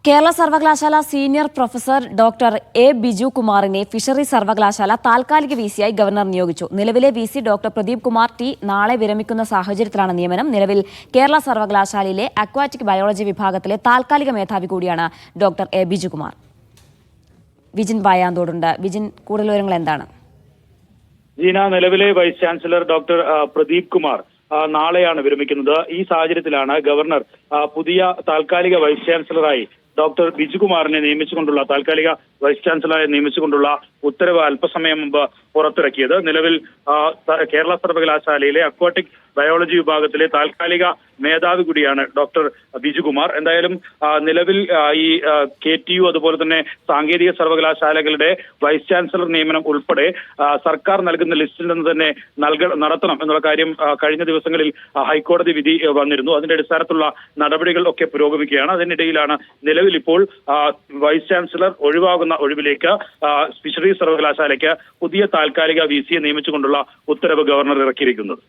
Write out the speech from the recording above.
കേരള സർവകലാശാല senior professor doctor A Biju കുമാറിനെ fisheries സർവകലാശാല താൽക്കാലിക വിസിയായി ഗവർണർ നിയോഗിച്ചു. നിലവിലെ VC doctor Pradeep Kumar T നാളെ വിരമിക്കുന്ന സാഹചര്യത്തിലാണ് നിയമനം. നിലവിൽ കേരള സർവകലാശാലയിലെ അക്വാറ്റിക് ബയോളജി വിഭാഗത്തിലെ താൽക്കാലിക മേധാവി കൂടിയാണ് ഡോക്ടർ എ ബിജു കുമാർ. വിജിൻ വായാന്തോടുണ്ട്. വിജിൻ, കൂടുതൽ വിവരങ്ങൾ എന്താണ്? ജീന, നിലവിലെ vice chancellor doctor Pradeep Kumar നാളെയാണ് വിരമിക്കുന്നത്. ഈ സാഹചര്യത്തിലാണ് ഗവർണർ പുതിയ താൽക്കാലിക വൈസ് ചാൻസലറായി ഡോക്ടർ ബിജുകുമാറിനെ നിയമിച്ചുകൊണ്ടുള്ള താൽക്കാലിക വൈസ് ചാൻസലറായി നിയമിച്ചുകൊണ്ടുള്ള ഉത്തരവ് അല്പസമയം മുമ്പ് പുറത്തിറക്കിയത്. നിലവിൽ കേരള സർവകലാശാലയിലെ അക്വാട്ടിക് ബയോളജി വിഭാഗത്തിലെ താൽക്കാലിക മേധാവി കൂടിയാണ് ഡോക്ടർ ബിജുകുമാർ. എന്തായാലും നിലവിൽ ഈ KTU അതുപോലെ തന്നെ സാങ്കേതിക സർവകലാശാലകളുടെ വൈസ് ചാൻസലർ നിയമനം ഉൾപ്പെടെ സർക്കാർ നൽകുന്ന ലിസ്റ്റിൽ നിന്ന് തന്നെ നടത്തണം എന്നുള്ള കാര്യം കഴിഞ്ഞ ദിവസങ്ങളിൽ ഹൈക്കോടതി വിധി വന്നിരുന്നു. അതിന്റെ അടിസ്ഥാനത്തിലുള്ള നടപടികൾ ഒക്കെ പുരോഗമിക്കുകയാണ്. അതിനിടയിലാണ് നിലവിൽ ഇപ്പോൾ വൈസ് ചാൻസലർ ഒഴിവാകുന്ന ഒഴിവിലേക്ക് ഫിഷറീസ് സർവകലാശാലയ്ക്ക് പുതിയ താൽക്കാലിക VC നിയമിച്ചുകൊണ്ടുള്ള ഉത്തരവ് ഗവർണർ ഇറക്കിയിരിക്കുന്നത്.